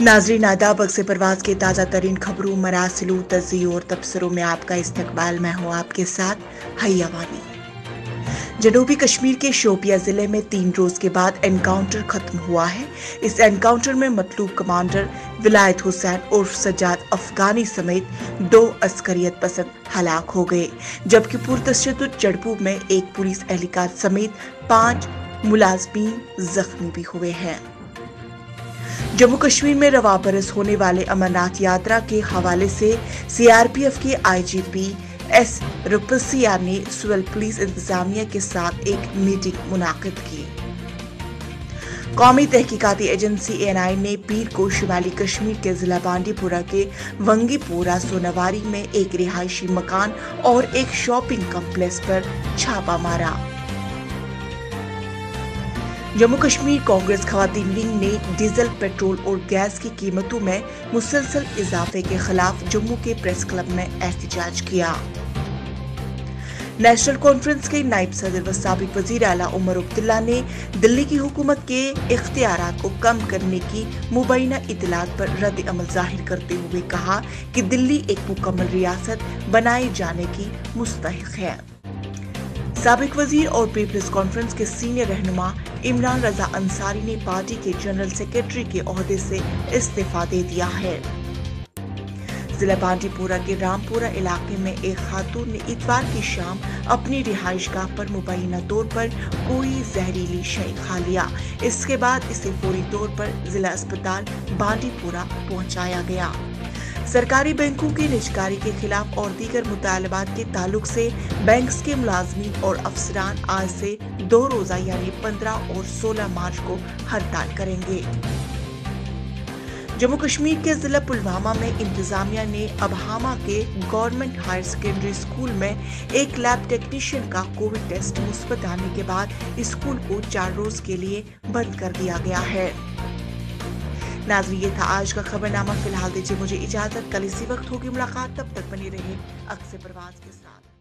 नाजरीन आदाब, अक्से परवाज के ताज़ा तरीन खबरों, मरासिलों, तज़्किरों और तबसरों में आपका इस्तकबाल। मैं हूँ आपके साथ हैया वानी। जनूबी कश्मीर के शोपिया जिले में 3 रोज के बाद एनकाउंटर खत्म हुआ है। इस एनकाउंटर में मतलूब कमांडर विलायत हुसैन उर्फ सज्जाद अफगानी समेत 2 अस्करियत पसंद हलाक हो गए, जबकि पुरतशद्दुद झड़पों में एक पुलिस एहलकार समेत 5 मुलाजमीन जख्मी भी हुए हैं। जम्मू कश्मीर में रवा बरस होने वाले अमरनाथ यात्रा के हवाले से सीआरपीएफ के आईजीपी एस रुपसिया ने सिविल पुलिस इंतजामिया के साथ एक मीटिंग मुनाकिद की। कौमी तहकीकाती एजेंसी एएनआई ने पीर को शुमाली कश्मीर के जिला बांडीपुरा के वंगीपोरा सोनावारी में एक रिहायशी मकान और एक शॉपिंग कॉम्प्लेक्स पर छापा मारा। जम्मू कश्मीर कांग्रेस खवातीन विंग ने डीजल, पेट्रोल और गैस की कीमतों में मुसलसल इजाफे के खिलाफ जम्मू के प्रेस क्लब में एहतजाज किया। नेशनल कॉन्फ्रेंस के नायब सदर व साबिक वजीर आला उमर अब्दुल्ला ने दिल्ली की हुकूमत के इख्तियारात को कम करने की मुबैना इतलात पर रद्द अमल जाहिर करते हुए कहा कि दिल्ली एक मुकम्मल रियासत बनाए जाने की मुस्तहिक है। साबिक वजीर और पीपल्स कॉन्फ्रेंस के सीनियर रहनुमा इमरान रजा अंसारी ने पार्टी के जनरल सेक्रेटरी के ओहदे से इस्तीफा दे दिया है। जिला बांडीपुरा के रामपुरा इलाके में एक खातून ने इतवार की शाम अपनी रिहाइशगाह पर मुबैना तौर पर कोई जहरीली शय खा लिया। इसके बाद इसे फौरी तौर पर जिला अस्पताल बांडीपुरा पहुंचाया गया। सरकारी बैंकों की निजकारी के खिलाफ और दीगर मुतालबात के ताल्लुक से बैंक्स के मुलाजमीन और अफसरान आज से 2 रोजा यानी 15 और 16 मार्च को हड़ताल करेंगे। जम्मू कश्मीर के जिला पुलवामा में इंतजामिया ने अबहामा के गवर्नमेंट हायर सेकेंडरी स्कूल में एक लैब टेक्नीशियन का कोविड टेस्ट मुस्बत आने के बाद स्कूल को 4 रोज के लिए बंद कर दिया गया है। नाज़रीन, ये था आज का खबरनामा। फिलहाल दीजिए मुझे इजाजत, कल इसी वक्त होगी मुलाकात, तब तक बनी रहे अक्से परवाज के साथ।